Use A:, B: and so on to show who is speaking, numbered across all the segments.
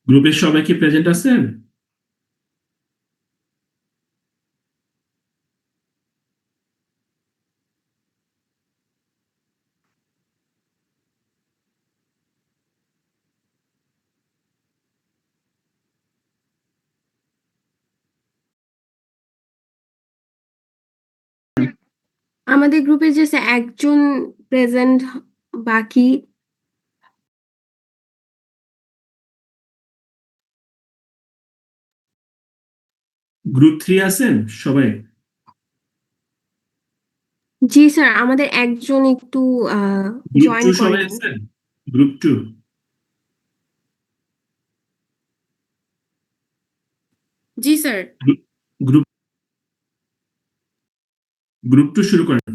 A: গ্রুপের সবাই কি প্রেজেন্ট আছেন?
B: আমাদের গ্রুপে যে একজন প্রেজেন্ট, বাকি
A: গ্রুপ 3 আছেন সবাই?
B: জি স্যার, আমাদের একজন একটু
A: গ্রুপ
B: জয়েন
A: 2 সবাই
B: করেনি।
A: আছেন? গ্রুপ 2
B: জি স্যার।
A: গ্রুপ গ্রুপ 2 শুরু করেন।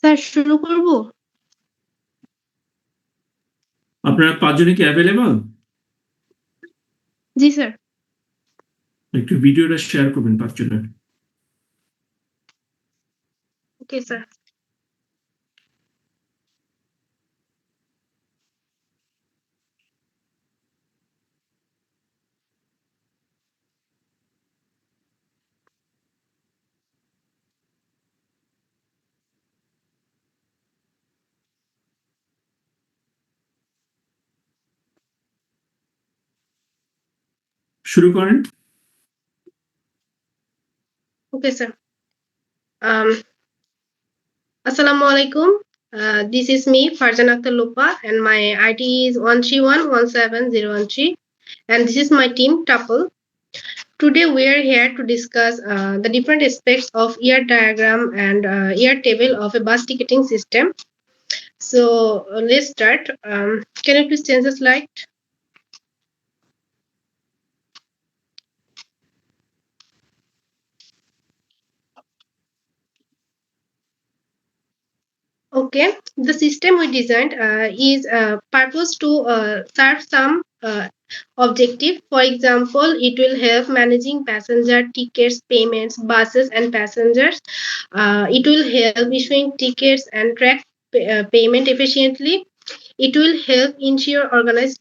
B: স্যার শুরু করব?
A: আপনারা 5 জনই কি অ্যাভেলেবল?
B: জি স্যার।
A: একটু ভিডিওটা শেয়ার করবেন 5 জনের।
B: Okay sir.
A: শুরু করেন।
B: Okay sir. Assalamu alaikum. This is me, Farjan Akhtar Lupa, and my ID is 131170113, and this is my team, Tuple. Today we are here to discuss the different aspects of year diagram and year table of a bus ticketing system. So let's start. Can you please change the slide? Okay, the system we designed is purpose to serve some objective. For example, it will help managing passenger tickets, payments, buses, and passengers. It will help issuing tickets and track payment efficiently. It will help ensure organized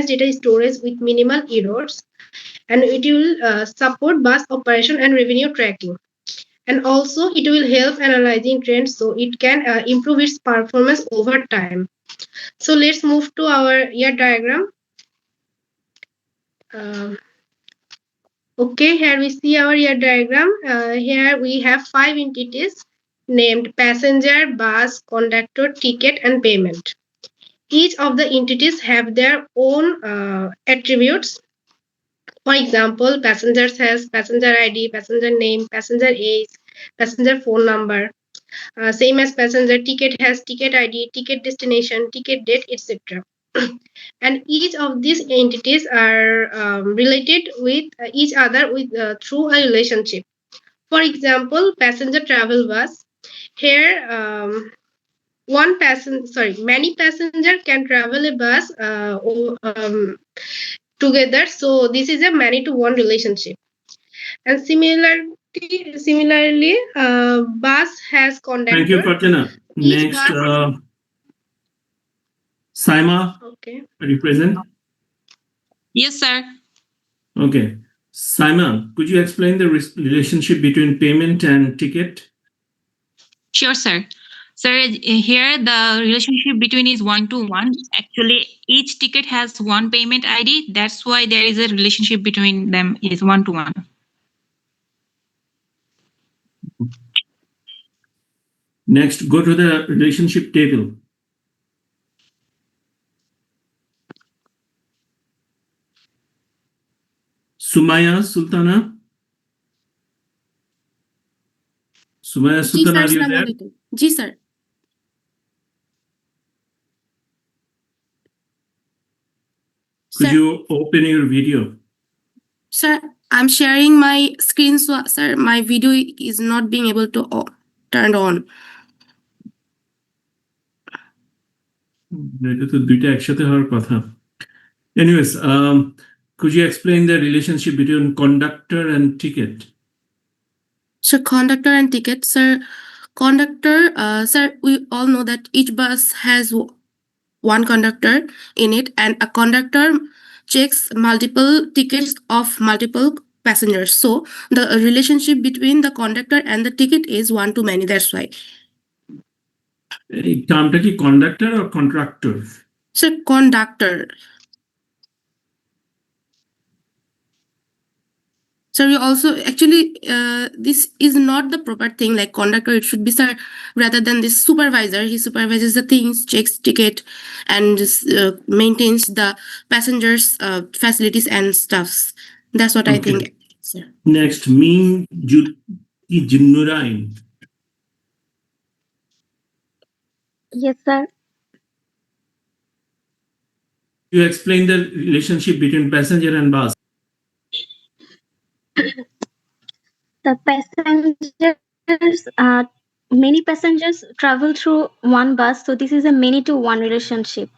B: data storage with minimal errors, and it will support bus operation and revenue tracking, and also it will help analyzing trends so it can improve its performance over time. So let's move to our year diagram. Uh, okay, here we see our year diagram. Here we have 5 entities named passenger, bus, conductor, ticket, and payment. Each of the entities have their own attributes. For example, passengers has passenger ID, passenger name, passenger age, passenger phone number. Same as passenger ticket has ticket ID, ticket destination, ticket date, etc. And each of these entities are related with each other with through a relationship. For example, passenger travel bus. Here, many passenger can travel a bus together. So this is a many to one relationship. And similarly, bus has conductor.
A: Thank you, Farjana. Next, Saima.
B: Okay.
A: Are you present?
C: Yes, sir.
A: Okay. Saima, could you explain the relationship between payment and ticket?
C: Sure, sir. Sir, here the relationship between is 1-to-1. Actually, each ticket has one payment ID. That's why there is a relationship between them is 1-to-1.
A: Next, go to the relationship table. Sumaya Sultana. Sumaya
D: ji
A: Sultana,
D: sir,
A: are you
D: अस्सलाम
A: there?
D: वालेकुम। जी sir.
A: Could
D: Sir,
A: you open your video?
D: sir, I'm sharing my screen, so sir, my video is not being able to turned on.
A: এটা তো দুইটা একসাথে হওয়ার কথা। Anyways, could you explain the relationship between conductor and ticket?
D: Sir, conductor and ticket, sir. Conductor, sir, we all know that each bus has one conductor in it, and a conductor checks multiple tickets of multiple passengers. So the relationship between the conductor and the ticket is one to many. That's why.
A: এই টার্মটা কি conductor R contractor?
D: Sir, conductor. Sir, you also actually this is not the proper thing like conductor. It should be sir rather than this supervisor. He supervises the things, checks ticket, and maintains the passengers' facilities and stuffs. That's what I
A: Okay.
D: think, sir.
A: Next, Min Jinnurain.
E: Yes, sir.
A: You explain the relationship between passenger and bus.
E: The passengers, many passengers travel through one bus, so this is a many to one relationship.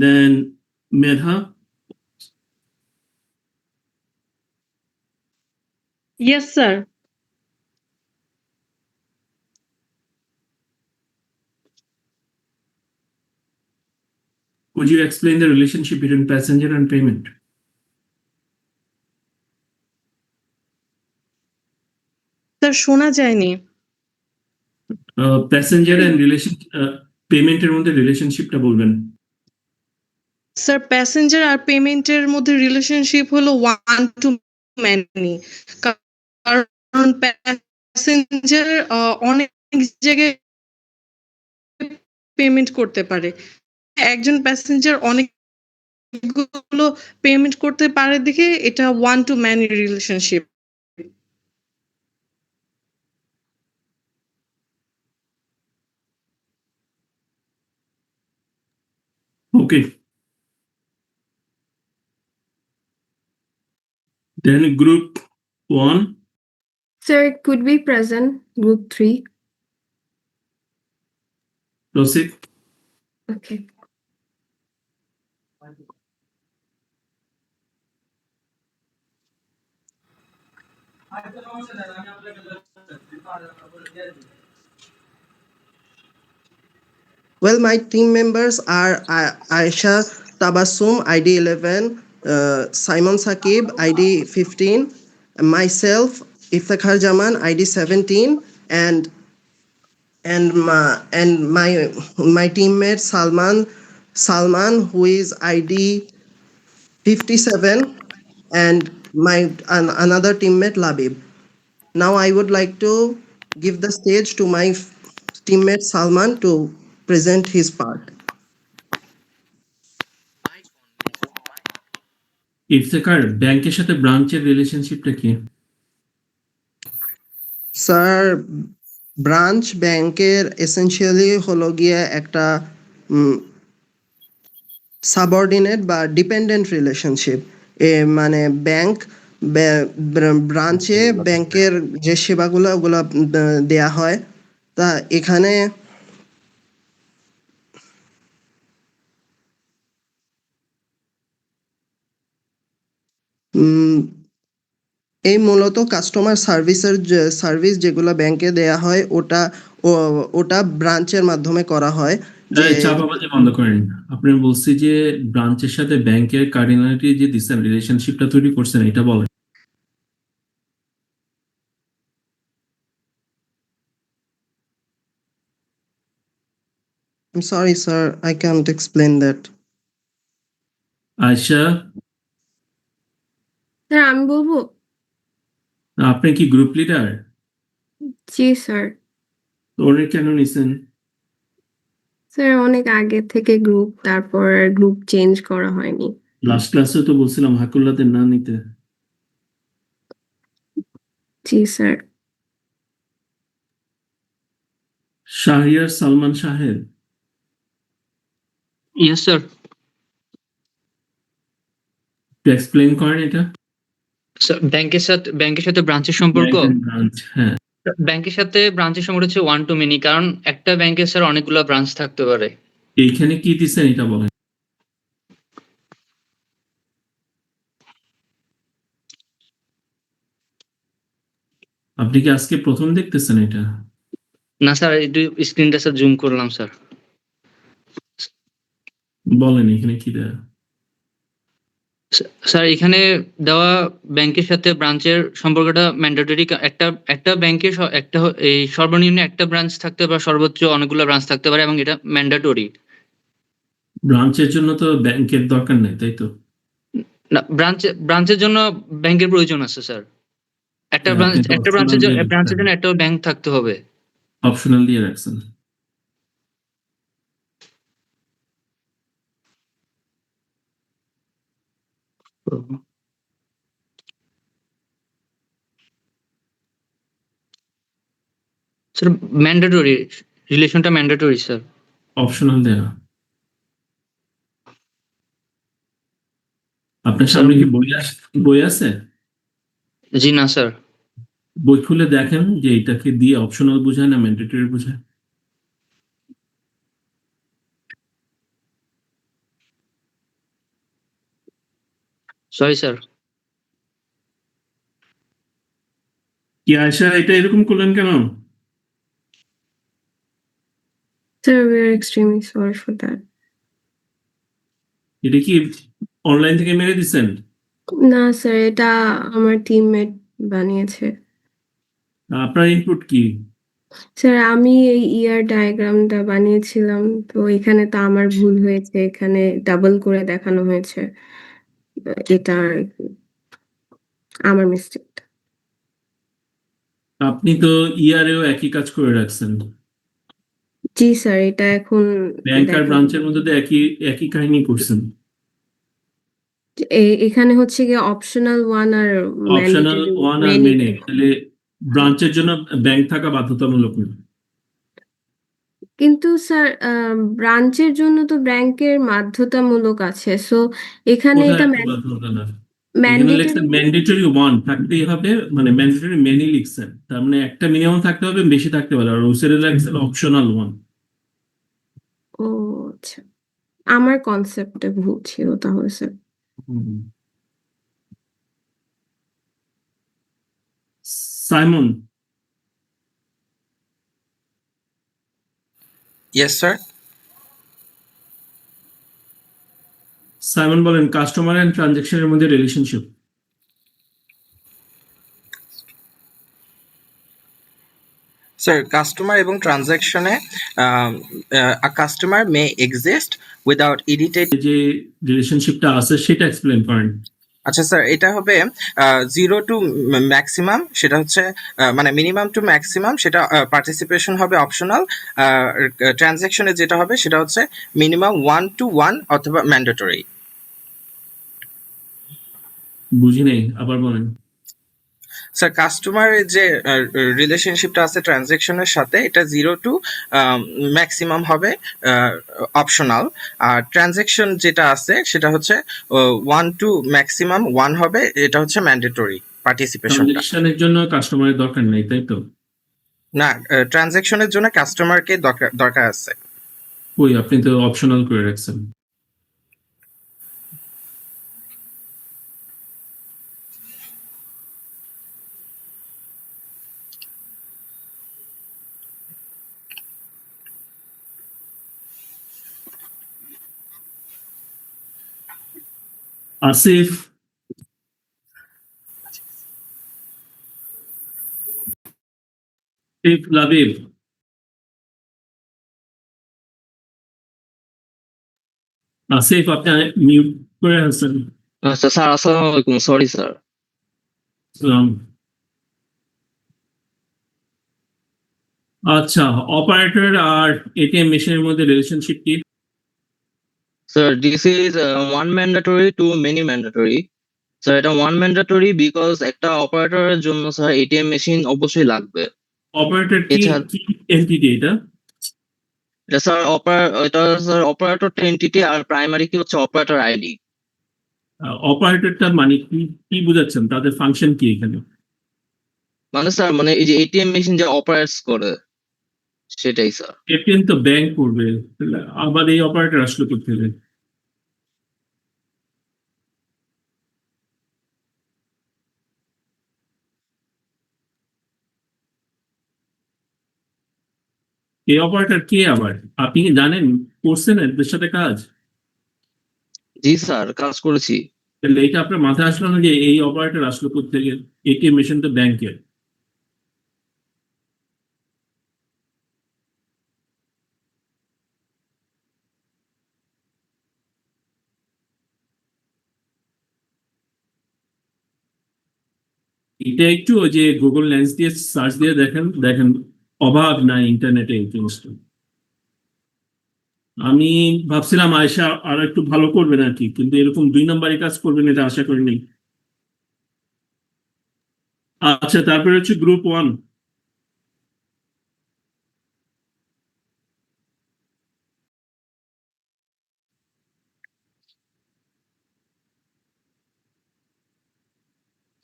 A: Then Medha.
F: Yes, sir.
A: Could you explain the relationship between passenger and payment?
F: Sir শোনা যায়নি।
A: Passenger and relation পেমেন্টের মধ্যে রিলেশনশিপটা বলবেন।
F: Sir passenger আর পেমেন্টের মধ্যে relationship হলো one to many, কারণ passenger অনেক জায়গায় পেমেন্ট করতে পারে। একজন প্যাসেঞ্জার অনেকগুলো পেমেন্ট করতে পারে দেখে এটা one to many relationship.
A: Okay. Then group 1.
G: Sir, could we present group 3?
A: Proceed.
G: Okay.
H: Well, my team members are Aisha Tabassum, ID 11, Simon Sakib, ID 15, myself, Iftakhar Jaman, ID 17, and my teammate Salman, who is ID 57, and another teammate Labib. Now I would like to give the stage to my teammate Salman to present his part.
A: Iftekhar, ব্যাংকের সাথে ব্রাঞ্চের রিলেশনশিপটা কি?
H: Sir, branch ব্যাংকের essentially হলো গিয়ে একটা subordinate বা dependent relationship. মানে ব্যাংক ব্রাঞ্চে ব্যাংকের যে সেবাগুলো ওগুলো দেয়া হয়, তা এখানে এই মূলত কাস্টমার সার্ভিস যেগুলো ব্যাংকে দেয়া হয় ওটা ব্রাঞ্চের মাধ্যমে করা হয়।
A: চাপাবাজি বন্ধ করেন। আপনি বলছি যে ব্রাঞ্চের সাথে ব্যাংকের কার্ডিনালিটি যে দিচ্ছেন, রিলেশনশিপটা তৈরি করছেন, এটা বলেন।
H: I'm sorry, sir, I can't explain that.
A: Ayesha,
G: sir আমি বলবো?
A: আপনি কি গ্রুপ লিডার?
G: জি স্যার।
A: ওরে কেন নিছেন?
G: স্যার অনেক আগে থেকে গ্রুপ, তারপর গ্রুপ চেঞ্জ করা হয়নি।
A: লাস্ট ক্লাসে তো বলছিলাম হাকুল্লাদের না নিতে।
G: জি স্যার।
A: শাহরিয়ার সালমান সাহেব,
I: ইয়েস স্যার।
A: একটু এক্সপ্লেইন করেন এটা।
I: ব্যাংকের সাথে ব্রাঞ্চের সম্পর্ক,
A: ব্রাঞ্চ, হ্যাঁ।
I: ব্যাংকের সাথে ব্রাঞ্চের সম্পর্ক হচ্ছে ওয়ান টু মেনি, কারণ একটা ব্যাংকে স্যার অনেকগুলো ব্রাঞ্চ থাকতে পারে।
A: এইখানে কি দিচ্ছেন এটা বলেন। আপনি কি আজকে প্রথম দেখতেছেন এটা?
I: না স্যার, একটু স্ক্রিনটা স্যার জুম করলাম স্যার।
A: বলেন এখানে কি দেয়া।
I: স্যার এখানে দেওয়া ব্যাংকের সাথে ব্রাঞ্চের সম্পর্কটা ম্যান্ডেটরি। একটা ব্যাংকে একটা এই সর্বনিম্ন একটা ব্রাঞ্চ থাকতে পারে, সর্বোচ্চ অনেকগুলো ব্রাঞ্চ থাকতে পারে, এবং এটা ম্যান্ডেটরি।
A: ব্রাঞ্চের জন্য তো ব্যাংকের দরকার নেই, তাই তো?
I: না, ব্রাঞ্চের জন্য ব্যাংকের প্রয়োজন আছে স্যার। একটা
A: হ্যাঁ, আপনি তো
I: ব্রাঞ্চের
A: optional দিয়ে
I: জন্য একটা ব্যাংক থাকতে হবে।
A: অপশনাল দিয়ে রাখছেন।
I: স্যার ম্যান্ডেটরি, রিলেশনটা ম্যান্ডেটরি স্যার।
A: অপশনাল দেয়া। আপনার
I: স্যার
A: সামনে কি বই আছে?
I: জি না স্যার।
A: বই খুলে দেখেন যে এটাকে দিয়ে অপশনাল বোঝায় না ম্যান্ডেটরি বোঝায়।
I: Sorry sir.
A: কি আয়শা, এটা এরকম করলেন কেন?
G: Sir, we are extremely sorry for that.
A: এটা কি অনলাইন থেকে মেরে দিচ্ছেন?
G: না স্যার, এটা আমার টিমমেট বানিয়েছে।
A: আপনার ইনপুট কি?
G: স্যার আমি এই ইয়ার ডায়াগ্রামটা বানিয়েছিলাম, তো এখানে তো আমার ভুল হয়েছে, এখানে ডাবল করে দেখানো হয়েছে। এটা আর কি আমার মিস্টেক।
A: আপনি তো ইয়ারেও একই কাজ করে রাখছেন।
G: জি স্যার, এটা এখন
A: ব্যাংক আর
G: দেখেন।
A: ব্রাঞ্চের মধ্যে তো একই কাহিনী করছেন।
G: এখানে হচ্ছে গিয়ে অপশনাল ওয়ান আর
A: অপশনাল
G: ম্যান্ডেটরি
A: ওয়ান আর মেনে, তাহলে ব্রাঞ্চের জন্য ব্যাংক থাকা বাধ্যতামূলক না।
G: কিন্তু স্যার ব্রাঞ্চের জন্য তো ব্যাংকের বাধ্যতামূলক আছে, সো এখানে
A: কোথায়
G: এটা
A: একটা বাধ্যতা না? এখানে
G: ম্যান্ডেটরি।
A: লিখছেন ম্যান্ডেটরি ওয়ান থাকতেই হবে, মানে ম্যান্ডেটরি মেনি লিখছেন, তার মানে একটা মিনিমাম থাকতে হবে, বেশি থাকতে পারে। আর ওসেরে লাগছে অপশনাল ওয়ান।
G: ও আচ্ছা, আমার কনসেপ্টে ভুল ছিল তাহলে sir.
A: Simon,
J: Yes, sir.
A: Simon বলেন কাস্টমার এন্ড ট্রানজেকশনের মধ্যে রিলেশনশিপ।
J: Sir, customer এবং ট্রানজাকশনে a customer may exist without edited.
A: যে রিলেশনশিপটা আছে সেটা এক্সপ্লেইন করেন।
J: আচ্ছা স্যার, এটা হবে 0 to ম্যাক্সিমাম, সেটা হচ্ছে মানে মিনিমাম টু ম্যাক্সিমাম, সেটা পার্টিসিপেশন হবে অপশনাল। ট্রানজাকশনে যেটা হবে সেটা হচ্ছে মিনিমাম 1 to 1 অথবা ম্যান্ডেটরি।
A: বুঝি নেই, আবার বলেন।
J: স্যার, কাস্টমারের যে রিলেশনশিপটা আছে ট্রানজাকশনের সাথে, এটা 0 to ম্যাক্সিমাম হবে অপশনাল। আর ট্রানজাকশন যেটা আছে সেটা হচ্ছে 1 to ম্যাক্সিমাম 1 হবে, এটা হচ্ছে ম্যান্ডেটরি পার্টিসিপেশনটা।
A: ট্রানজেকশনের জন্য কাস্টমারের দরকার নেই, তাই তো?
J: না, ট্রানজাকশনের জন্য কাস্টমারকে দরকার আছে।
A: ওই আপনি তো অপশনাল করে রাখছেন। আসিফ, লাবিব, আসিফ, আপনি মিউট করে আছেন।
I: আচ্ছা স্যার, আসসালামু আলাইকুম, সরি স্যার।
A: আচ্ছা, অপারেটর আর এটিএম মেশিনের মধ্যে রিলেশনশিপ কি?
I: Sir this is one mandatory two many mandatory. Sir এটা ওয়ান ম্যান্ডেটরি বিকজ একটা অপারেটরের জন্য স্যার এটিএম মেশিন অবশ্যই লাগবে।
A: অপারেটর কি
I: এছাড়া
A: এন্টিটি এটা?
I: এটা স্যার অপারেটর এন্টিটি, আর প্রাইমারি কি হচ্ছে অপারেটর আইডি।
A: অপারেটরটা মানে কি কি বোঝাচ্ছেন? তাদের ফাংশন কি এখানে?
I: মানে স্যার মানে এই যে এটিএম মেশিন যে অপারেটস করে সেটাই স্যার।
A: এটিএম তো ব্যাংক করবে, আবার এই অপারেটর আসলো কোথা থেকে? এই অপারেটর কে আবার? আপনি কি জানেন, করছেন এদের সাথে কাজ?
I: জি স্যার, কাজ করেছি।
A: তাহলে এটা আপনার মাথায় আসলো না যে এই অপারেটর আসলো কোথা থেকে? এটিএম মেশিন তো ব্যাংকের। এটা একটু ওই যে গুগল লেন্স দিয়ে সার্চ দিয়ে দেখেন, দেখেন অভাব নাই ইন্টারনেটে এই জিনিসটা। আমি ভাবছিলাম আয়শা আর একটু ভালো করবেন আর কি, কিন্তু এরকম 2 নম্বরই কাজ করবেন এটা আশা করিনি। আচ্ছা, তারপরে হচ্ছে গ্রুপ 1।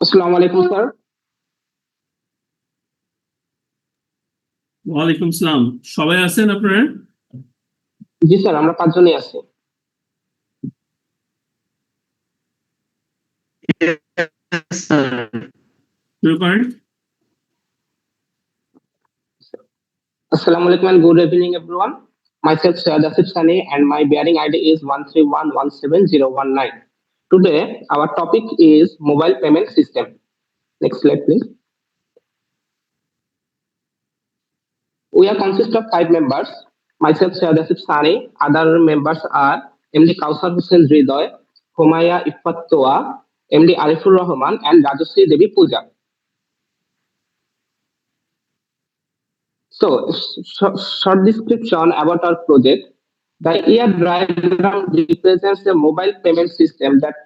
K: আসসালামু আলাইকুম স্যার।
A: ওয়ালাইকুম সালাম। সবাই আছেন আপনারা?
K: জি স্যার, আমরা 5 জনই আছি।
A: শুরু করেন।
K: Assalamu alaikum and good evening everyone. Myself Syed Asif Sani and my bearing ID is 131171019. Today our topic is mobile payment system. Next slide please. We are consist of 5 members. Myself Syed Asif Sani. Other members are MD Kausar Hussain Hridoy, Humaya Iffat Toa, MD Arifur Rahman and Rajashree Devi Pooja. So, short description about our project. The ER diagram represents a mobile payment system that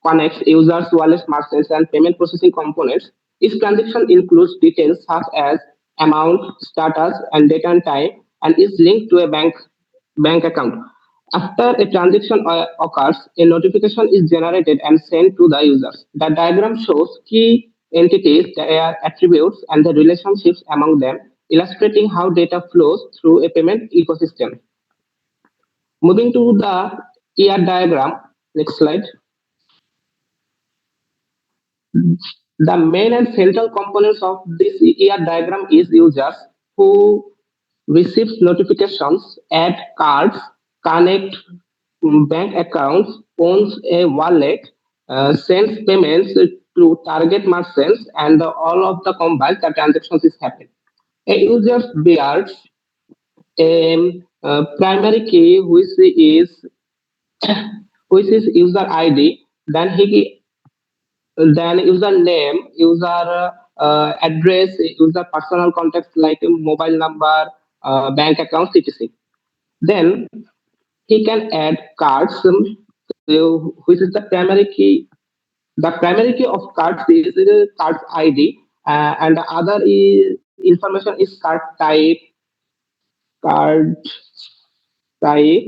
K: connects users, wallets, merchants, and payment processing components. Each transaction includes details such as amount, status, and date and time, and is linked to a bank account. After a transaction occurs, a notification is generated and sent to the users. The diagram shows key entities, their attributes, and the relationships among them, illustrating how data flows through a payment ecosystem. Moving to the ER diagram, next slide. The main and central components of this ER diagram is users who receives notifications, add cards, connect bank accounts, owns a wallet, sends payments to target merchants, and all of the combined the transactions is happening. A user bears a primary key which is user ID, then username, user address, user personal contacts like mobile number, bank account, etc. Then he can add cards, which is the primary key. The primary key of cards is card ID, and the other information is card type, type.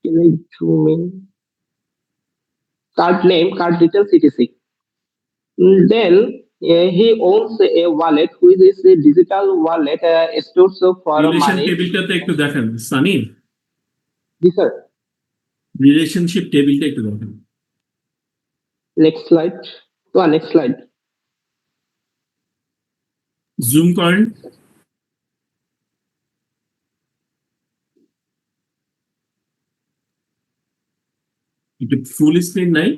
K: Can I zoom in? Card name, card details, etc. Then he owns a wallet, which is a digital wallet stores for
A: relation
K: money.
A: টেবিলটাতে একটু দেখেন Sunny,
K: Yes, sir.
A: Relationship টেবিলটা একটু দেখেন।
K: Next slide. Next slide.
A: Zoom করেন। একটু full screen নাই?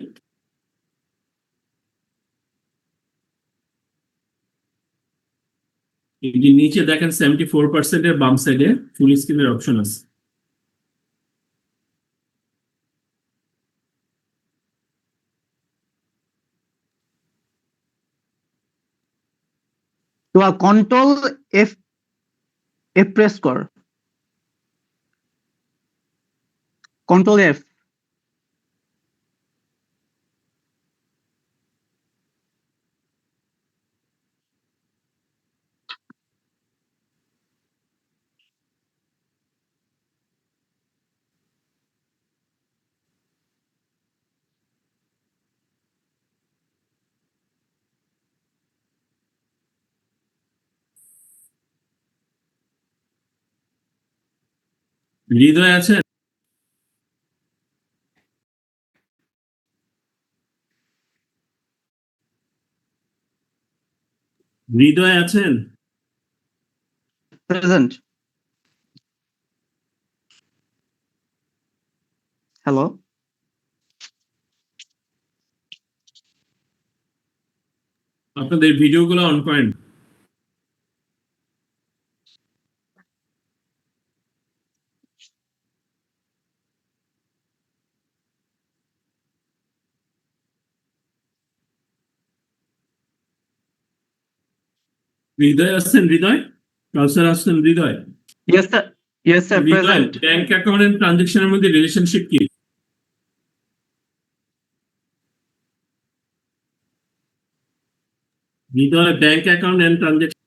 A: এই যে নিচে দেখেন 74% এর বাম সাইডে ফুল স্ক্রিনের অপশন আছে।
L: তোমার কন্ট্রোল এফ প্রেস কর, কন্ট্রোল এফ।
A: হৃদয় আছেন? হৃদয় আছেন?
L: প্রেজেন্ট। হ্যালো,
A: আপনাদের ভিডিওগুলো অন করেন। হৃদয় আসছেন? হৃদয় কাউসার আসছেন? Hridoy
L: yes sir, yes sir,
A: Hridoy
L: present.
A: Bank account and ট্রানজেকশনের মধ্যে রিলেশনশিপ কি? Hridoy bank account and transaction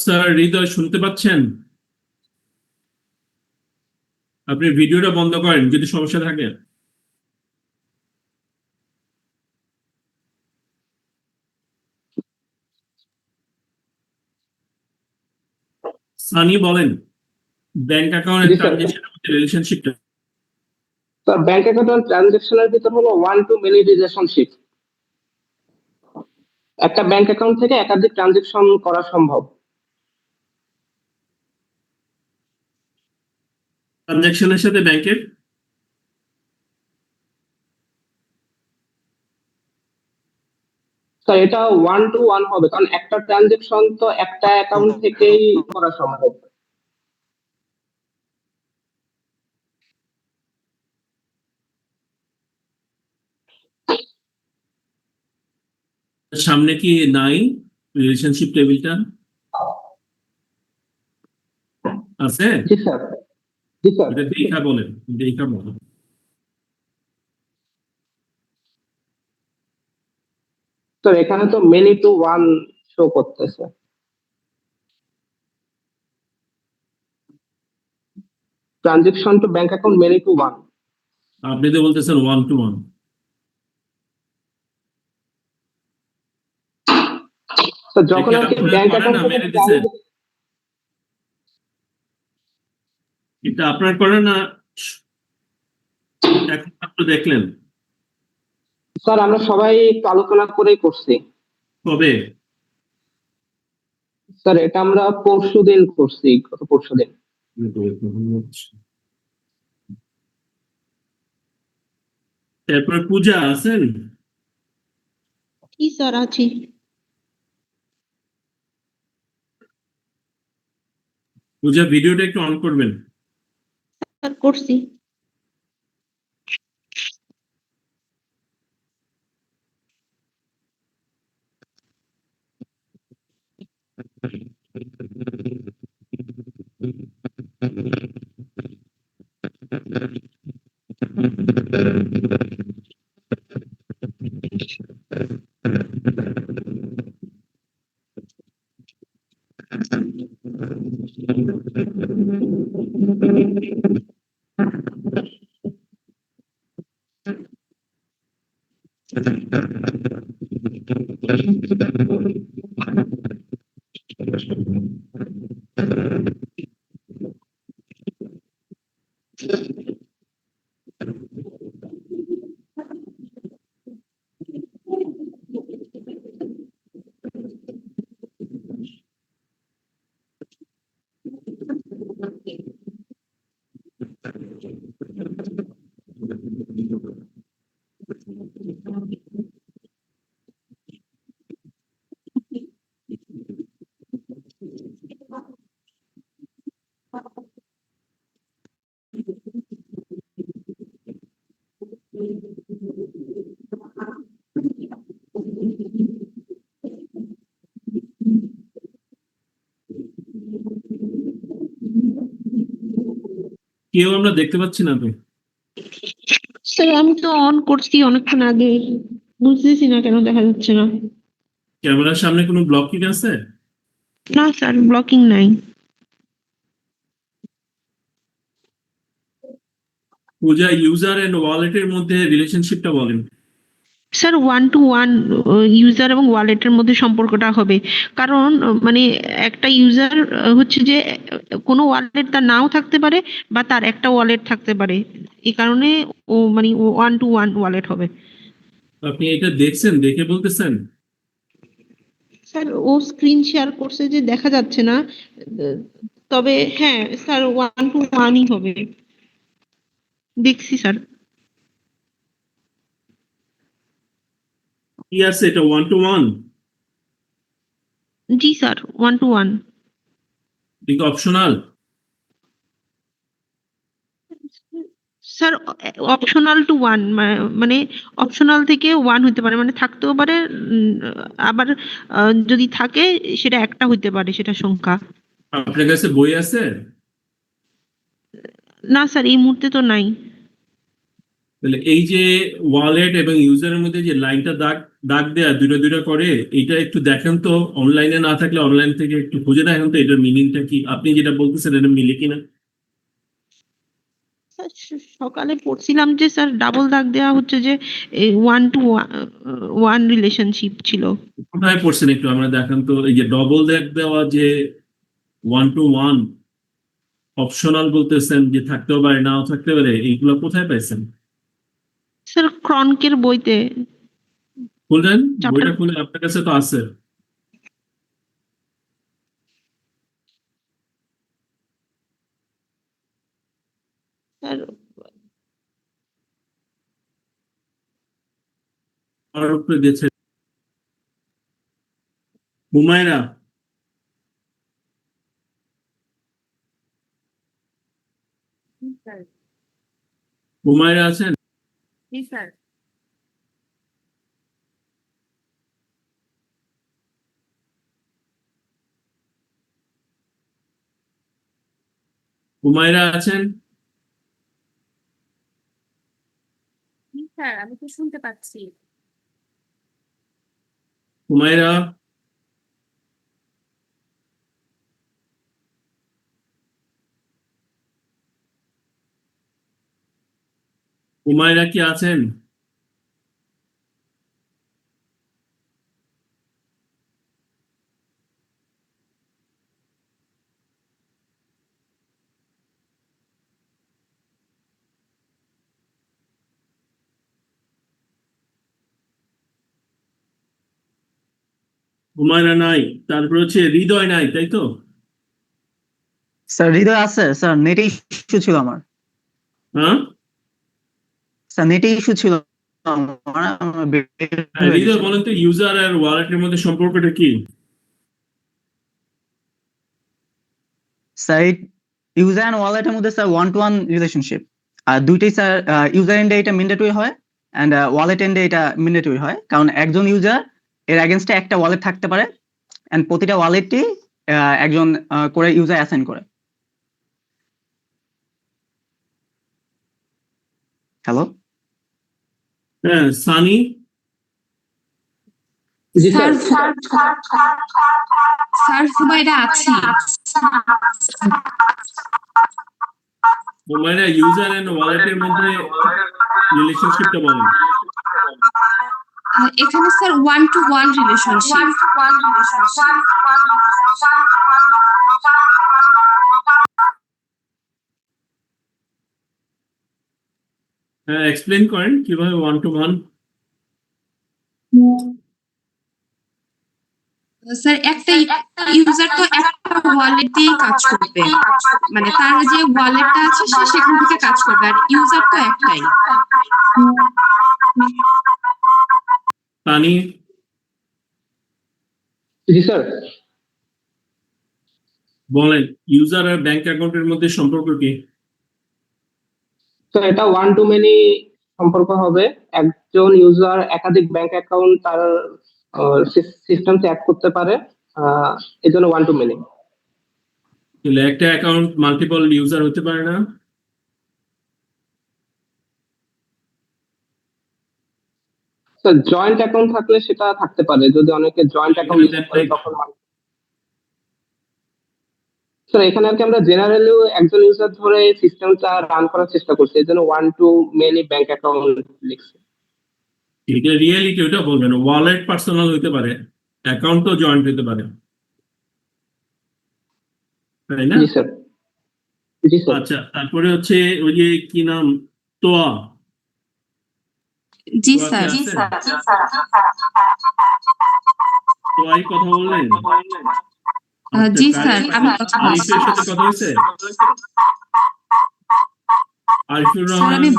A: sir Hridoy শুনতে পাচ্ছেন? আপনি ভিডিওটা বন্ধ করেন যদি সমস্যা থাকে। সানি বলেন ব্যাংক অ্যাকাউন্ট এন্ড
K: জি স্যার।
A: ট্রানজেকশনের মধ্যে রিলেশনশিপটা।
K: স্যার ব্যাংক অ্যাকাউন্ট ট্রানজেকশনের ভিতর হলো ওয়ান টু মেনি রিলেশনশিপ। একটা ব্যাংক অ্যাকাউন্ট থেকে একাধিক ট্রানজেকশন করা সম্ভব।
A: ট্রানজেকশনের সাথে ব্যাংকের
K: স্যার এটা ওয়ান টু ওয়ান হবে, কারণ একটা ট্রানজেকশন তো একটা অ্যাকাউন্ট থেকেই করা সম্ভব।
A: সামনে কি নাই রিলেশনশিপ টেবিলটা? আছে?
K: জি স্যার, জি স্যার।
A: এটা দেখা বলেন, দেখা বলেন।
K: স্যার এখানে তো মেনি টু ওয়ান শো করতেছে। Transaction to bank account many two one.
A: আপনি তো বলতেছেন ওয়ান টু ওয়ান।
K: তো যখন আর কি ব্যাংক অ্যাকাউন্ট থেকে
A: এটা আপনার করে না এখন আপনি দেখলেন?
K: স্যার আমরা সবাই একটু আলোচনা করেই করছি।
A: কবে?
K: স্যার এটা আমরা পরশুদিন করছি, গত পরশুদিন।
A: তারপর পূজা আছেন?
M: কি স্যার আছি।
A: পূজা ভিডিওটা একটু অন করবেন।
M: স্যার করছি।
A: কেউ আমরা দেখতে পাচ্ছি না তো।
M: স্যার আমি তো অন করছি অনেকক্ষণ আগে, বুঝতেছি না কেন দেখা যাচ্ছে না।
A: ক্যামেরার সামনে কোনো ব্লকিং আছে?
M: না স্যার, ব্লকিং নাই।
A: পূজা, ইউজার এন্ড ওয়ালেটের মধ্যে রিলেশনশিপটা বলেন।
M: স্যার 1 to 1 ইউজার এবং ওয়ালেটের মধ্যে সম্পর্কটা হবে, কারণ মানে একটা ইউজার হচ্ছে যে কোনো ওয়ালেট তার নাও থাকতে পারে বা তার একটা ওয়ালেট থাকতে পারে, এই কারণে ও মানে 1 to 1 ওয়ালেট হবে।
A: আপনি এটা দেখছেন, দেখে বলতেছেন?
M: স্যার ও স্ক্রিন শেয়ার করছে যে দেখা যাচ্ছে না, তবে হ্যাঁ স্যার 1 to 1ই হবে, দেখছি স্যার।
A: কি আছে এটা 1 to 1?
M: G sir 1 to 1।
A: এটা অপশনাল?
M: স্যার অপশনাল টু 1 মানে অপশনাল থেকে 1 হতে পারে, মানে থাকতেও পারে, আবার যদি থাকে সেটা একটা হইতে পারে, সেটা সংখ্যা।
A: আপনার কাছে বই আছে?
M: না স্যার এই মুহূর্তে তো নাই।
A: তাহলে এই যে ওয়ালেট এবং ইউজারের মধ্যে যে লাইনটা দাগ দাগ দেয়া দুটো দুটো করে, এটা একটু দেখেন তো, অনলাইনে না থাকলে অনলাইন থেকে একটু খুঁজে দেখেন তো এটার মিনিংটা কি, আপনি যেটা বলতেছেন এটা মিলে কিনা।
M: স্যার সকালে পড়ছিলাম যে স্যার ডাবল দাগ দেওয়া হচ্ছে যে 1 to 1 রিলেশনশিপ ছিল।
A: কোথায় পড়ছেন একটু আমরা দেখান তো, এই যে ডবল দাগ দেওয়া যে 1 to 1 অপশনাল বলতেছেন যে থাকতেও পারে নাও থাকতে পারে, এইগুলো কোথায় পাইছেন?
M: স্যার ক্রনকের বইতে।
A: খুলেন
M: চ্যাপ্টার।
A: বইটা, খুলে আপনার কাছে তো আছে।
M: স্যার
A: আর উপরে দিয়েছে হুমায়রা। হুমায়রা আছেন?
D: জি স্যার।
A: হুমায়রা আছেন?
D: জি স্যার, আমি তো শুনতে পাচ্ছি।
A: হুমায়রা? হুমায়রা কি আছেন? হুমায়রা নাই, তারপর হচ্ছে হৃদয় নাই, তাই তো?
L: স্যার হৃদয় আছে স্যার, নেটে ইস্যু ছিল আমার।
A: হ্যাঁ
L: স্যার নেটে ইস্যু ছিল আমার, আমার বের হয়ে
A: হৃদয়
L: গেছিল।
A: বলেন তো, ইউজার আর ওয়ালেটের মধ্যে সম্পর্কটা কি?
L: স্যার ইউজার এন্ড ওয়ালেটের মধ্যে স্যার 1 to 1 রিলেশনশিপ, আর দুইটাই স্যার ইউজার এন্ডে এটা ম্যান্ডেটরি হয় এন্ড ওয়ালেট এন্ডে এটা ম্যান্ডেটরি হয়, কারণ একজন ইউজার এর এগেইনস্টে একটা ওয়ালেট থাকতে পারে এন্ড প্রতিটা ওয়ালেটই একজন করে ইউজার অ্যাসাইন করে। হ্যালো
A: হ্যাঁ সানি?
K: জি স্যার।
D: স্যার হুমায়রা আছি।
A: হুমায়রা, ইউজার এন্ড ওয়ালেটের মধ্যে রিলেশনশিপটা বলেন।
D: এখানে স্যার 1 to 1 রিলেশনশিপ।
A: হ্যাঁ এক্সপ্লেইন করেন কিভাবে 1 to 1।
D: স্যার একটা ইউজার তো একটা ওয়ালেট দিয়ে কাজ করবে, মানে তার যে ওয়ালেটটা আছে সে সেখান থেকে কাজ করবে, আর ইউজার তো একটাই।
A: সানি?
K: জি স্যার।
A: বলেন ইউজার আর ব্যাংক অ্যাকাউন্টের মধ্যে সম্পর্ক কি?
K: তো এটা 1 to many সম্পর্ক হবে। একজন ইউজার একাধিক ব্যাংক অ্যাকাউন্ট তার সিস্টেমে অ্যাড করতে পারে, এজন্য 1 to many।
A: তাহলে একটা অ্যাকাউন্ট মাল্টিপল ইউজার হতে পারে না?
K: তো জয়েন্ট অ্যাকাউন্ট থাকলে সেটা থাকতে পারে, যদি অনেকে জয়েন্ট অ্যাকাউন্ট ইউজ করে তখন স্যার এখানে আর কি আমরা জেনারেলি একজন ইউজার ধরে সিস্টেমটা রান করার চেষ্টা করছি, এই জন্য one to many bank account লিখছি।
A: এটা রিয়েলিটি ওটা বলবেন, ওয়ালেট পার্সোনাল হতে পারে, অ্যাকাউন্টও জয়েন্ট হতে পারে, তাই না?
K: জি স্যার। জি স্যার।
A: আচ্ছা, তারপরে হচ্ছে ওই যে কি নাম, তোয়া,
C: জি
A: তোয়া কি
C: স্যার।
A: আছে? তোয়াই কথা বললেন? আচ্ছা,
C: জি স্যার, আমি কথা বলছি।
A: আরিফের সাথে কথা হয়েছে? আরিফুর
C: স্যার
A: রহমান,
C: আমি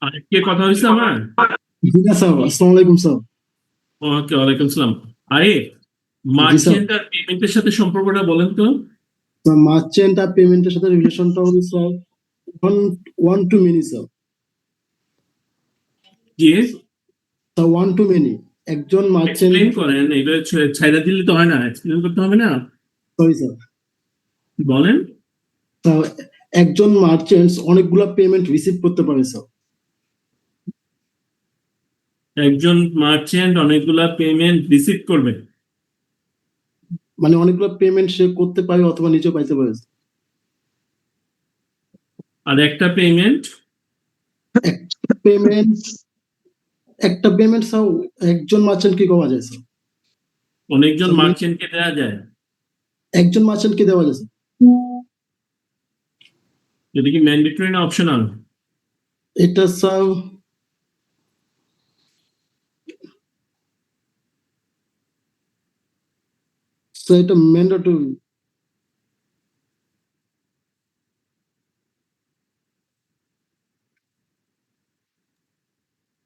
A: আরিফকে কথা হয়েছে আমার?
N: জি না স্যার, আসসালামু আলাইকুম স্যার।
A: ওকে, ওয়ালাইকুম সালাম। আরিফ, মার্চেন্ট আর পেমেন্টের সাথে সম্পর্কটা বলেন তো।
N: স্যার মার্চেন্ট আর পেমেন্টের সাথে রিলেশনটা হলো sir one to many sir.
A: জি,
N: স্যার ওয়ান টু মেনি, একজন মার্চেন্ট।
A: এক্সপ্লেইন করেন, এটা ছাইড়া দিলে তো হয় না, এক্সপ্লেইন করতে হবে না?
N: Sorry sir.
A: বলেন।
N: স্যার একজন মার্চেন্টস অনেকগুলা পেমেন্ট রিসিভ করতে পারে স্যার।
A: একজন মার্চেন্ট অনেকগুলা পেমেন্ট রিসিভ করবে,
N: মানে অনেকগুলা পেমেন্ট সে করতে পারে অথবা নিচে পাইতে পারে।
A: আর একটা পেমেন্ট
N: একটা পেমেন্ট স্যার একজন মার্চেন্টকে করা যায় স্যার।
A: অনেকজন মার্চেন্টকে দেওয়া যায়,
N: একজন মার্চেন্টকে দেওয়া যায় স্যার।
A: এটা কি ম্যান্ডেটরি না অপশনাল?
N: এটা স্যার এটা ম্যান্ডেটরি।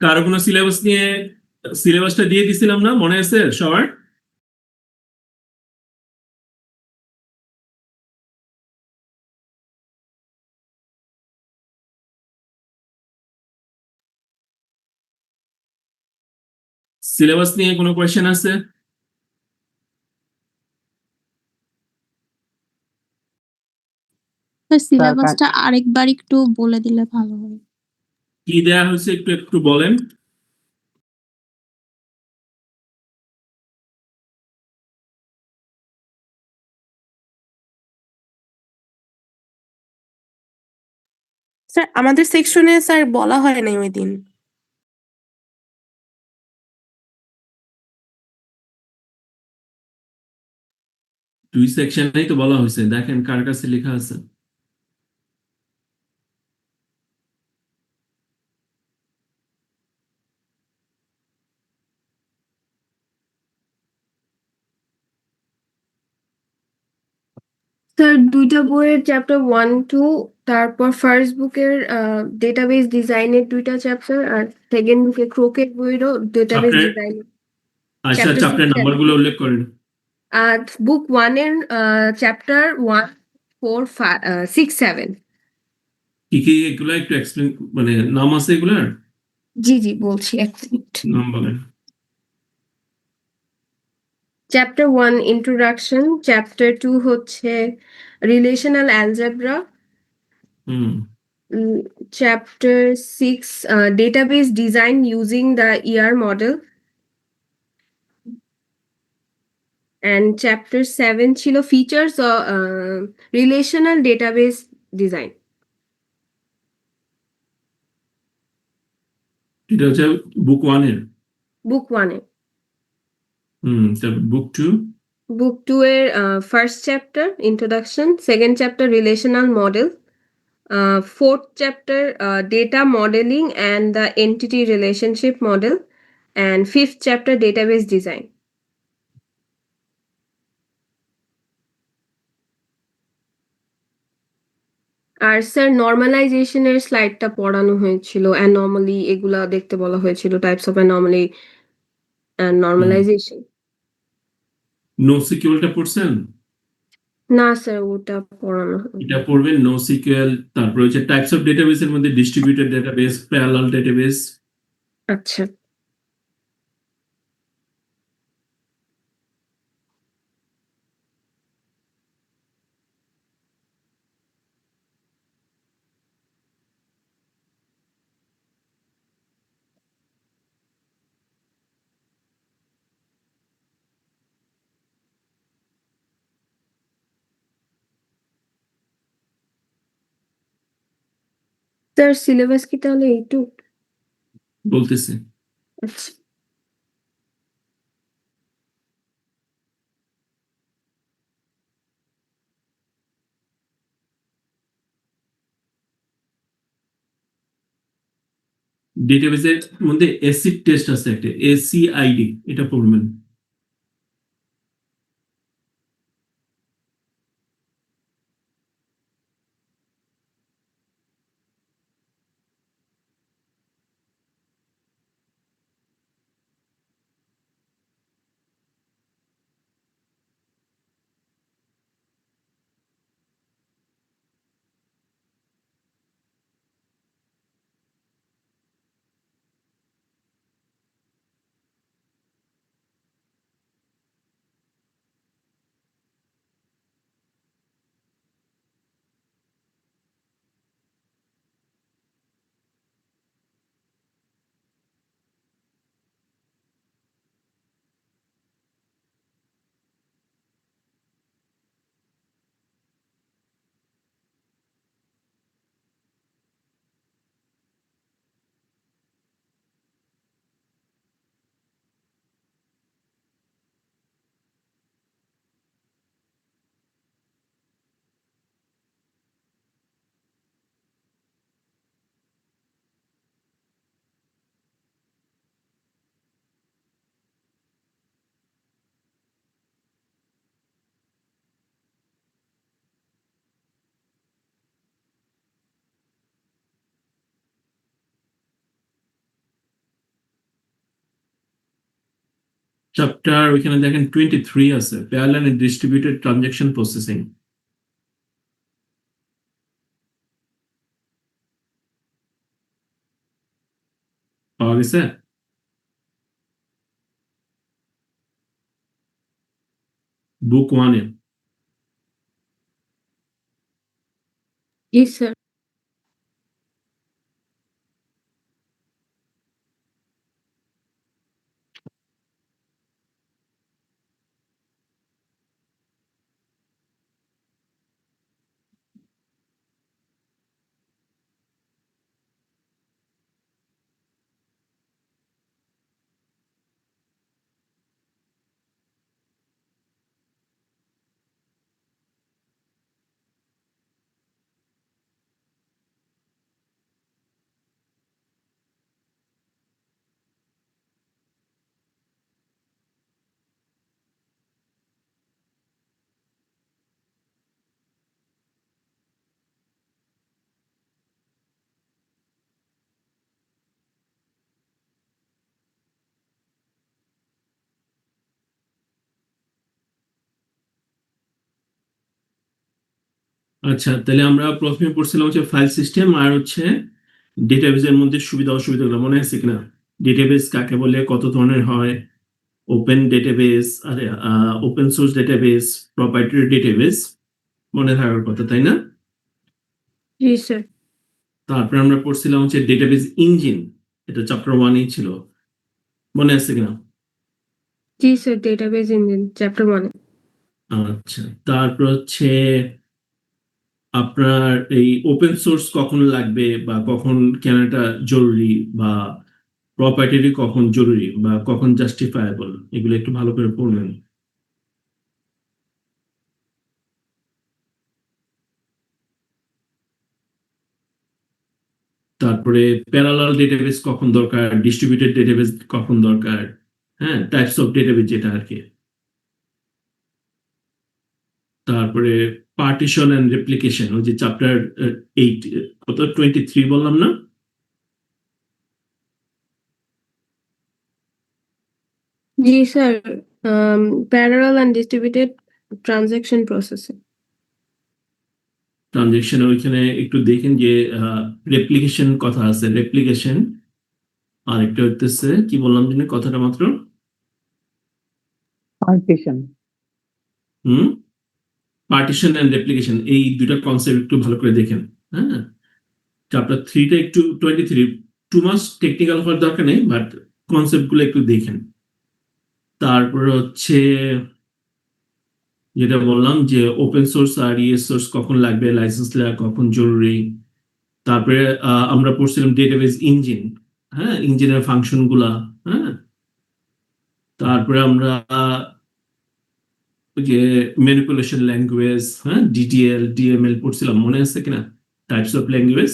A: কারো কোনো সিলেবাস নিয়ে, সিলেবাসটা দিয়ে দিছিলাম না, মনে আছে সবার? সিলেবাস নিয়ে কোনো কোয়েশ্চেন আছে?
O: সিলেবাসটা আরেকবার একটু বলে দিলে ভালো হয়।
A: কি দেয়া হয়েছে একটু একটু বলেন।
D: স্যার আমাদের সেকশনে স্যার বলা হয় নাই ওই দিন।
A: দুই সেকশনেই তো বলা হয়েছে, দেখেন কার কাছে লেখা আছে।
G: স্যার দুইটা বইয়ের চ্যাপ্টার 1 2, তারপর ফার্স্ট বুকের ডেটাবেস ডিজাইনের দুইটা চ্যাপ্টার, আর সেকেন্ড বুকে ক্রোকেট বইয়েরও ডেটাবেস
A: চ্যাপ্টার,
G: ডিজাইন
A: আচ্ছা
G: চ্যাপ্টার
A: চ্যাপ্টার
G: 6
A: নাম্বারগুলো উল্লেখ করেন।
G: আর বুক 1 এর চ্যাপ্টার 1 4 5 6 7।
A: কি কি এগুলো একটু এক্সপ্লেন, মানে নাম আছে এগুলার?
G: জি জি বলছি, এক মিনিট।
A: নাম বলেন।
G: চ্যাপ্টার 1 ইন্ট্রোডাকশন, চ্যাপ্টার 2 হচ্ছে relational algebra, chapter 6 database design using the ER model, and chapter 7 ছিল features of relational database design.
A: এটা হচ্ছে বুক 1 এর।
G: book 1 এ।
A: তারপর বুক 2।
G: book 2 এর first chapter introduction, second chapter relational model, fourth chapter data modeling and the entity relationship model, and fifth chapter database design. আর sir নর্মালাইজেশনের স্লাইডটা পড়ানো হয়েছিল, অ্যানর্মালি এগুলা দেখতে বলা হয়েছিল, types of anomaly and normalization.
A: No সিকিউরটা পড়ছেন?
G: না স্যার ওটা পড়ানো হয়নি।
A: এটা পড়বেন, নো সিকিউএল। তারপর হচ্ছে টাইপস অফ ডেটাবেসের মধ্যে ডিস্ট্রিবিউটেড ডেটাবেস, প্যারালাল ডেটাবেস।
G: আচ্ছা স্যার সিলেবাস কি তাহলে এইটু?
A: বলতেছি
G: আচ্ছা।
A: ডেটাবেজের মধ্যে অ্যাসিড টেস্ট আছে একটা, ACID, এটা পড়বেন। চ্যাপ্টার ওইখানে দেখেন 23 আছে, parallel and distributed transaction processing. পাওয়া গেছে? বুক 1-এ।
G: জি স্যার।
A: আচ্ছা, তাহলে আমরা প্রথমে পড়ছিলাম হচ্ছে ফাইল সিস্টেম আর হচ্ছে ডেটাবেজের মধ্যে সুবিধা অসুবিধাগুলো মনে আছে কিনা? ডেটাবেজ কাকে বলে, কত ধরনের হয়, ওপেন ডেটাবেজ, আরে open source database, proprietary database, মনে থাকার কথা, তাই না?
G: জি স্যার।
A: তারপরে আমরা পড়ছিলাম হচ্ছে ডেটাবেজ ইঞ্জিন, এটা চ্যাপ্টার 1-এই ছিল, মনে আছে কিনা?
G: জি স্যার, ডেটাবেজ ইঞ্জিন চ্যাপ্টার 1-এ।
A: আচ্ছা, তারপর হচ্ছে আপনার এই ওপেন সোর্স কখন লাগবে বা কখন কেনাটা জরুরি, বা প্রপার্টি কখন জরুরি বা কখন জাস্টিফায়েবল, এগুলো একটু ভালো করে পড়বেন। তারপরে প্যারালাল ডেটাবেস কখন দরকার, ডিস্ট্রিবিউটেড ডেটাবেস কখন দরকার, হ্যাঁ, টাইপস অফ ডেটাবেস যেটা আর কি। তারপরে পার্টিশন এন্ড রেপ্লিকেশন, ওই যে চ্যাপ্টার 8, কত 23 বললাম না?
G: জি sir, parallel and distributed transaction processing.
A: Transaction ওইখানে একটু দেখেন যে রেপ্লিকেশন কথা আছে, রেপ্লিকেশন। আর একটা হইতেছে কি বললাম জানি কথাটা মাত্র,
L: পার্টিশন।
A: পার্টিশন এন্ড রেপ্লিকেশন, এই দুইটা কনসেপ্ট একটু ভালো করে দেখেন। হ্যাঁ, চ্যাপ্টার 3টা একটু 23 টু মাস টেকনিক্যাল হওয়ার দরকার নেই, বাট কনসেপ্ট গুলো একটু দেখেন। তারপর হচ্ছে যেটা বললাম যে ওপেন সোর্স আর ইএস সোর্স কখন লাগবে, লাইসেন্স লেয়ার কখন জরুরি, তারপরে আমরা পড়ছিলাম ডেটাবেস ইঞ্জিন, হ্যাঁ, ইঞ্জিনের ফাংশন গুলা, হ্যাঁ। তারপরে আমরা ওই যে ম্যানিপুলেশন ল্যাঙ্গুয়েজ, হ্যাঁ, ডিটিএল ডিএমএল পড়ছিলাম, মনে আছে কিনা? Types of language.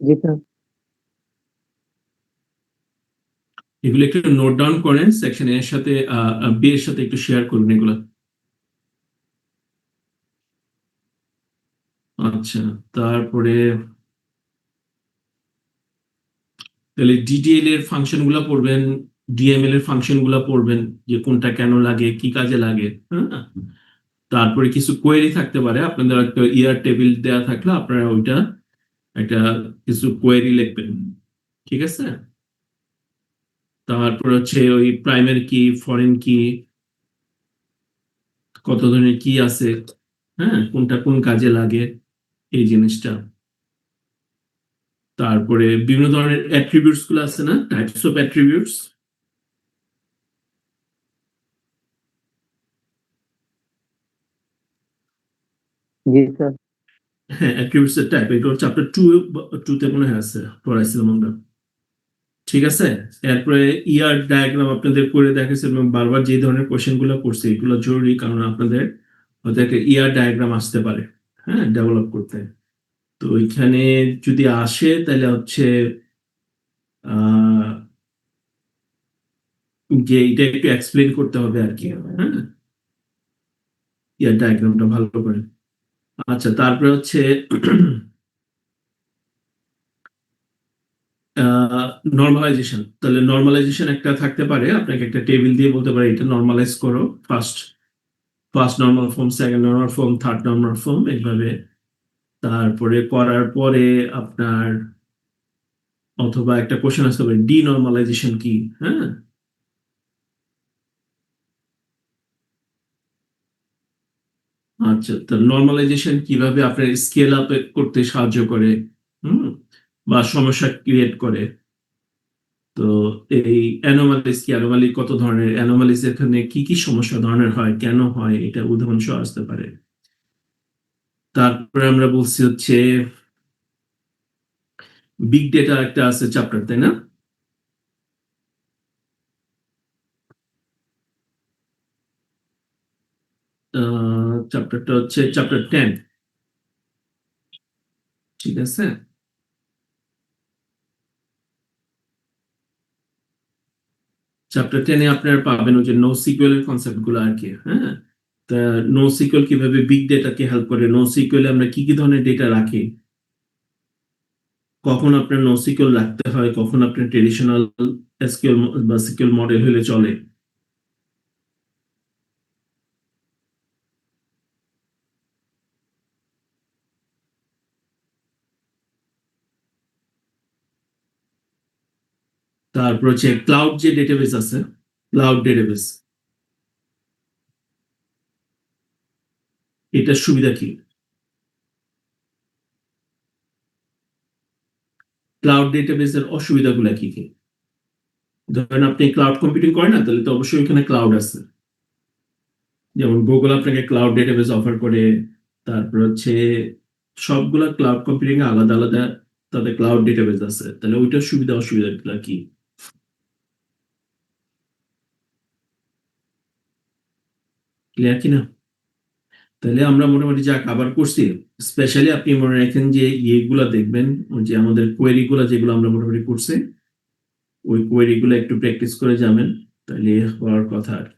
I: G sir.
A: এগুলো একটু নোট ডাউন করেন, সেকশন এর সাথে বি এর সাথে একটু শেয়ার করুন এগুলো। আচ্ছা, তারপরে তাহলে ডিটিএল এর ফাংশন গুলা পড়বেন, ডিএমএল এর ফাংশন গুলা পড়বেন, যে কোনটা কেন লাগে, কি কাজে লাগে, হ্যাঁ। তারপরে কিছু কোয়েরি থাকতে পারে, আপনাদের একটা ইয়ার টেবিল দেওয়া থাকলে আপনারা ওইটা একটা কিছু কোয়েরি লিখবেন, ঠিক আছে। তারপর হচ্ছে ওই প্রাইমারি কি, ফরেন কি, কত ধরনের কি আছে, হ্যাঁ, কোনটা কোন কাজে লাগে, এই জিনিসটা। তারপরে বিভিন্ন ধরনের অ্যাট্রিবিউটস গুলো আছে না, types of attributes.
I: G sir.
A: হ্যাঁ, অ্যাট্রিবিউটস এর টাইপ, এগুলো চ্যাপ্টার 2 তে মনে হয় আছে, পড়াইছিলাম আমরা, ঠিক আছে। এরপরে ইয়ার ডায়াগ্রাম আপনাদের করে দেখাচ্ছে, এবং বারবার যে ধরনের কোশ্চেন গুলো করছে এগুলো জরুরি, কারণ আপনাদের হয়তো একটা ইয়ার ডায়াগ্রাম আসতে পারে, হ্যাঁ, ডেভেলপ করতে। তো ওইখানে যদি আসে তাহলে হচ্ছে যে এটা একটু এক্সপ্লেন করতে হবে আর কি, হ্যাঁ, ইয়ার ডায়াগ্রামটা ভালো করে। আচ্ছা, তারপরে হচ্ছে নর্মালাইজেশন। তাহলে নর্মালাইজেশন একটা থাকতে পারে, আপনাকে একটা টেবিল দিয়ে বলতে পারে এটা নর্মালাইজ করো, first normal form, second normal form, third normal form, এইভাবে। তারপরে করার পরে আপনার অথবা একটা কোশ্চেন আসতে পারে ডিনর্মালাইজেশন কি, হ্যাঁ। আচ্ছা, তো নর্মালাইজেশন কিভাবে আপনার স্কেল আপ করতে সাহায্য করে, বা সমস্যা ক্রিয়েট করে। তো এই অ্যানোমালিস কি, অ্যানোমালি কত ধরনের, অ্যানোমালিস এখানে কি কি সমস্যা ধরনের হয়, কেন হয়, এটা উদাহরণ সহ আসতে পারে। তারপরে আমরা বলছি হচ্ছে বিগ ডেটা একটা আছে চ্যাপ্টার, তাই না? চ্যাপ্টারটা হচ্ছে চ্যাপ্টার 10, ঠিক আছে। চ্যাপ্টার 10-এ আপনারা পাবেন ওই যে নো সিকুয়েল এর কনসেপ্ট গুলো আর কি, হ্যাঁ। তা নো সিকুয়েল কিভাবে বিগ ডেটাকে হেল্প করে, নো সিকুয়েলে আমরা কি কি ধরনের ডেটা রাখি, কখন আপনার নো সিকুয়েল রাখতে হয়, কখন আপনার ট্রেডিশনাল এসকিউএল বা সিকুয়েল মডেল হলে চলে। তারপর হচ্ছে ক্লাউড যে ডেটাবেস আছে, ক্লাউড ডেটাবেস, এটার সুবিধা কি, ক্লাউড ডেটাবেসের অসুবিধাগুলো কি কি। ধরেন আপনি ক্লাউড কম্পিউটিং করেন না, তাহলে তো অবশ্যই এখানে ক্লাউড আছে, যেমন গুগল আপনাকে ক্লাউড ডেটাবেস অফার করে। তারপর হচ্ছে সবগুলা ক্লাউড কম্পিউটিং এ আলাদা আলাদা তাদের ক্লাউড ডেটাবেস আছে, তাহলে ওইটার সুবিধা অসুবিধাগুলো কি, ক্লিয়ার কিনা? তাহলে আমরা মোটামুটি যা কভার করছি, স্পেশালি আপনি মনে রাখেন যে ইয়েগুলা দেখবেন, যে আমাদের কোয়েরি গুলা যেগুলো আমরা মোটামুটি করছি, ওই কোয়েরি গুলো একটু প্র্যাকটিস করে যাবেন, তাহলে হওয়ার কথা। আর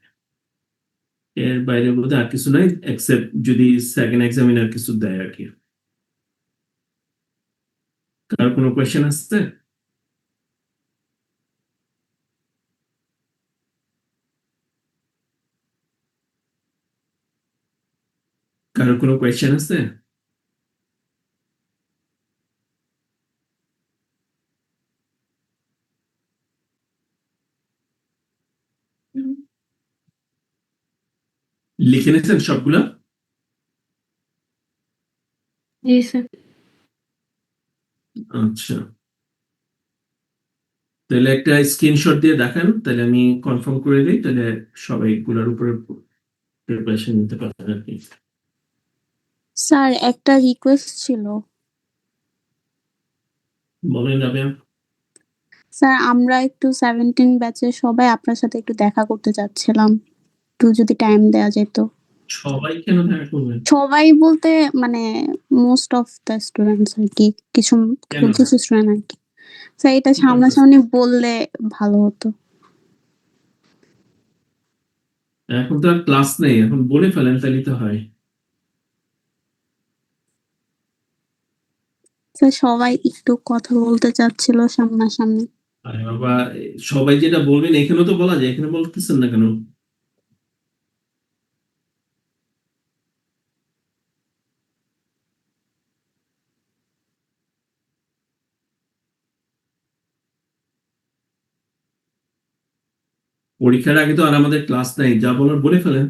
A: এর বাইরে বলতে আর কিছু নাই, এক্সেপ্ট যদি সেকেন্ড এক্সামিনার কিছু দেয় আর কি। কার কোনো কোয়েশ্চেন আসছে? কারোর কোনো কোয়েশ্চেন আছে? লিখে নিয়েছেন সবগুলা?
G: জি স্যার।
A: আচ্ছা, তাহলে একটা স্ক্রিনশট দিয়ে দেখান, তাহলে আমি কনফার্ম করে দিই, তাহলে সবাই এগুলোর উপরে প্রিপারেশন নিতে পারবেন আর কি।
O: স্যার একটা রিকোয়েস্ট ছিল।
A: বলেন রাবেয়া।
O: স্যার আমরা একটু 17 ব্যাচের সবাই আপনার সাথে একটু দেখা করতে চাচ্ছিলাম। একটু যদি টাইম দেওয়া যেত।
A: সবাই কেন দেখা করবেন?
O: সবাই বলতে মানে মোস্ট অফ দ্য স্টুডেন্টস আরকি। কিছু
A: কেন?
O: কিছু স্টুডেন্ট আরকি। স্যার এটা
A: কি পারপাস?
O: সামনাসামনি বললে ভালো হতো।
A: এখন তো আর ক্লাস নেই, এখন বলে ফেলেন তাহলেই তো হয়।
O: স্যার সবাই একটু কথা বলতে চাচ্ছিল সামনাসামনি।
A: আরে বাবা, সবাই যেটা বলবেন এখানেও তো বলা যায়, এখানে বলতেছেন না কেন? পরীক্ষার আগে তো আর আমাদের ক্লাস নাই, যা বলার বলে ফেলেন।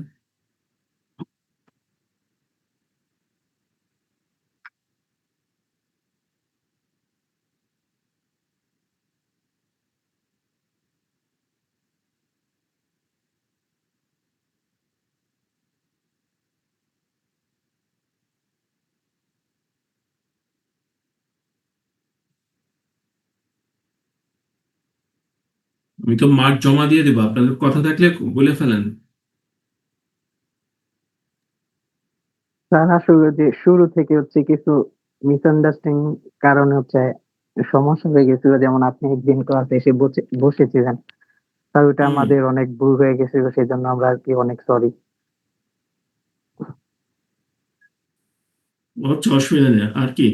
A: আমি তো মার্ক জমা দিয়ে দেবো, আপনাদের কথা থাকলে বলে ফেলেন।
P: স্যার আসলে যে শুরু থেকে হচ্ছে কিছু মিসআন্ডারস্ট্যান্ডিং কারণে হচ্ছে সমস্যা হয়ে গেছিল, যেমন আপনি একদিন ক্লাসে এসে বসেছিলেন স্যার, ওটা আমাদের অনেক ভুল হয়ে গেছিল, সেই জন্য আমরা আর কি অনেক সরি।
A: আচ্ছা, অসুবিধা নেই। আর কি?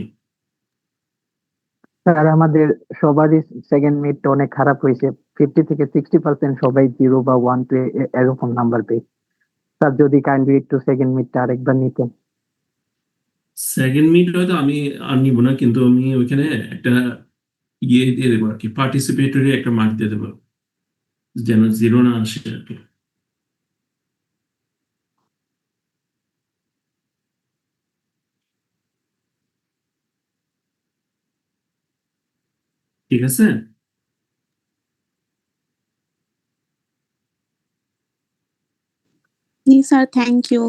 P: স্যার আমাদের সবারই সেকেন্ড মিডটা অনেক খারাপ হয়েছে, 50 থেকে 60% সবাই 0 বা 1 2 এরকম নাম্বার পেয়ে। স্যার যদি কাইন্ডলি একটু সেকেন্ড মিডটা আরেকবার নিতেন।
A: সেকেন্ড মিড হয়তো আমি আর নিব না, কিন্তু আমি ওইখানে একটা ইয়ে দিয়ে দেবো আর কি, পার্টিসিপেটরি একটা মার্ক দিয়ে দেবো, যেন জিরো না আসে আর কি। ঠিক আছে?
O: জি স্যার, থ্যাংক ইউ।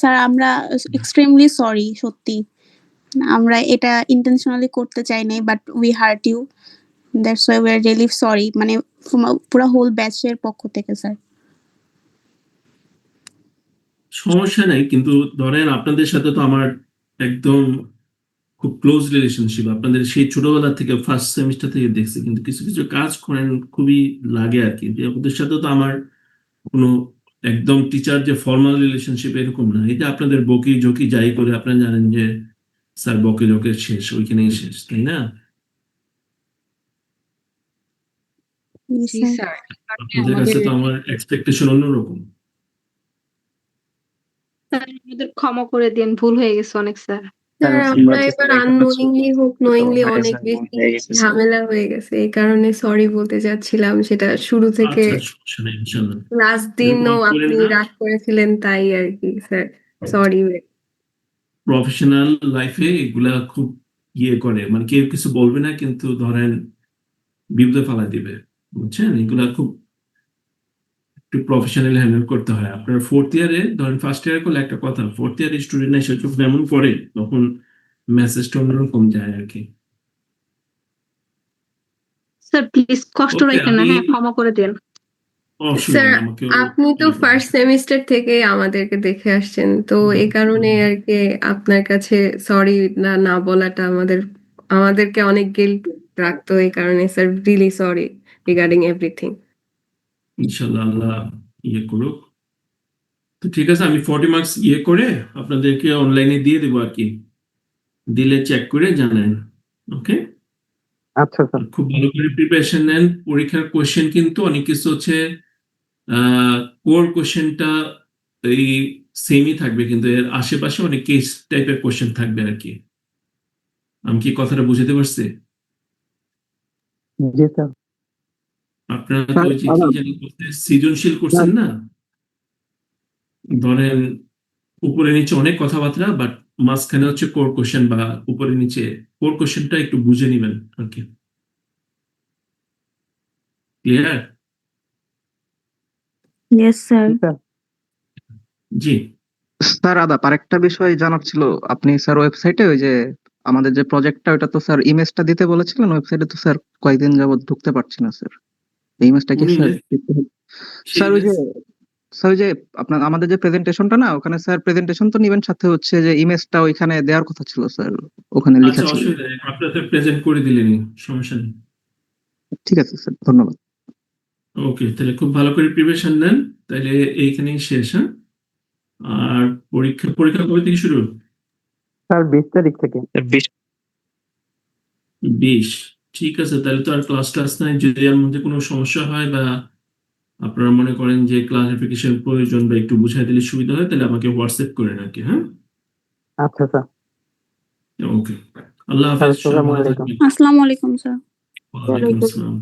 O: স্যার আমরা এক্সট্রিমলি সরি সত্যি। আমরা এটা ইন্টেনশনালি করতে চাই নাই, but we hurt you. That's why we are really sorry, মানে পুরা হোল ব্যাচের পক্ষ থেকে স্যার।
A: সমস্যা নাই, কিন্তু ধরেন আপনাদের সাথে তো আমার একদম খুব ক্লোজ রিলেশনশিপ, আপনাদের সেই ছোটবেলা থেকে ফার্স্ট সেমিস্টার থেকে দেখছি, কিন্তু কিছু কিছু কাজ করেন খুবই লাগে আর কি, যে ওদের সাথে তো আমার কোনো একদম টিচার যে ফর্মাল রিলেশনশিপ এরকম না। এটা আপনাদের বকি ঝকি যাই করে আপনারা জানেন যে স্যার বকে ঝকে শেষ, ওইখানেই শেষ, তাই না?
O: জি স্যার।
A: আপনাদের কাছে তো আমার এক্সপেকটেশন অন্যরকম।
Q: স্যার আমাদের ক্ষমা করে দিন, ভুল হয়ে গেছে অনেক স্যার।
G: স্যার আমরা এবার আননোয়িংলি হোক নোয়িংলি অনেক বেশি ঝামেলা হয়ে গেছে, এই কারণে সরি বলতে চাচ্ছিলাম, সেটা শুরু থেকে
A: আচ্ছা, সমস্যা নেই, ইনশাল্লাহ।
G: লাস্ট
A: এরকম
G: দিনও
A: করেন
G: আপনি
A: না।
G: রাগ করেছিলেন তাই আর কি স্যার, সরি।
A: প্রফেশনাল লাইফে এগুলা খুব ইয়ে করে, মানে কেউ কিছু বলবে না কিন্তু ধরেন বিপদে ফেলা দিবে, বুঝছেন? এগুলা খুব একটু প্রফেশনাল হ্যান্ডেল করতে হয়। আপনার ফোর্থ ইয়ারে ধরেন, ফার্স্ট ইয়ারে করলে একটা কথা, ফোর্থ ইয়ারে স্টুডেন্ট এসে যখন এমন করে তখন মেসেজটা অন্যরকম যায় আর কি।
Q: স্যার প্লিজ কষ্ট
A: ওকে,
Q: রাখেন না,
A: আমি
Q: হ্যাঁ ক্ষমা করে দিন।
A: অসুবিধা
G: স্যার
A: নেই, আমাকেও
G: আপনি তো
A: ইয়ে করবেন।
G: ফার্স্ট সেমিস্টার থেকে আমাদেরকে দেখে আসছেন, তো এই কারণে আর কি আপনার কাছে সরি না না বলাটা আমাদেরকে অনেক গিল্ট রাখতো, এই কারণে sir really sorry regarding everything.
A: ইনশাল্লাহ আল্লাহ ইয়ে করুক। তো ঠিক আছে, আমি 40 মার্কস ইয়ে করে আপনাদেরকে অনলাইনে দিয়ে দেবো আর কি, দিলে চেক করে জানেন। ওকে,
P: আচ্ছা স্যার।
A: খুব ভালো করে প্রিপারেশন নেন। পরীক্ষার কোশ্চেন কিন্তু অনেক কিছু হচ্ছে কোর কোশ্চেনটা এই সেমই থাকবে, কিন্তু এর আশেপাশে অনেক কেস টাইপের কোশ্চেন থাকবে আর কি। আমি কি কথাটা বুঝাতে পারছি?
P: জি স্যার।
A: আপনারা তো
P: স্যার
A: ওই যে কি জানি বলতে সৃজনশীল করছেন না, ধরেন উপরে নিচে অনেক কথাবার্তা, বাট মাঝখানে হচ্ছে কোর কোশ্চেন, বা উপরে নিচে কোর কোশ্চেনটা একটু বুঝে নিবেন আর কি। ক্লিয়ার?
O: Yes sir.
A: জি।
R: স্যার আদাব, আরেকটা বিষয় জানার ছিল। আপনি স্যার ওয়েবসাইটে ওই যে আমাদের যে প্রজেক্টটা, ওটা তো স্যার ইমেজটা দিতে বলেছিলেন, ওয়েবসাইটে তো স্যার কয়েকদিন যাবত ঢুকতে পারছি না স্যার। এই ইমেজটা কি
A: কোন
R: স্যার
A: ইমেজ?
R: স্যার ওই যে স্যার ওই যে আপনার আমাদের যে প্রেজেন্টেশনটা না, ওখানে স্যার প্রেজেন্টেশন তো নিবেন, সাথে হচ্ছে যে ইমেজটা ওইখানে দেওয়ার কথা ছিল স্যার, ওখানে লেখা
A: আচ্ছা,
R: ছিল।
A: অসুবিধা নেই, আপনাদের প্রেজেন্ট করে দিলেনি, সমস্যা নেই।
R: ঠিক আছে স্যার, ধন্যবাদ।
A: ওকে, তাহলে খুব ভালো করে প্রিপারেশন নেন, তাহলে এইখানেই শেষ। হ্যাঁ, আর পরীক্ষা কবে থেকে শুরু?
P: স্যার 20 তারিখ থেকে।
A: 20। ঠিক আছে, তাহলে তো আর ক্লাস নাই। যদি এর মধ্যে কোনো সমস্যা হয় বা আপনারা মনে করেন যে ক্লারিফিকেশন প্রয়োজন বা একটু বুঝাই দিলে সুবিধা হয়, তাহলে আমাকে হোয়াটসঅ্যাপ করে নাকি। হ্যাঁ,
P: আচ্ছা স্যার।
A: ওকে, আল্লাহ হাফেজ, সবাই
P: আসসালামু
A: ভালো
P: আলাইকুম।
A: থাকবেন।
O: আসসালামু আলাইকুম স্যার।
A: ওয়ালাইকুম আসসালাম।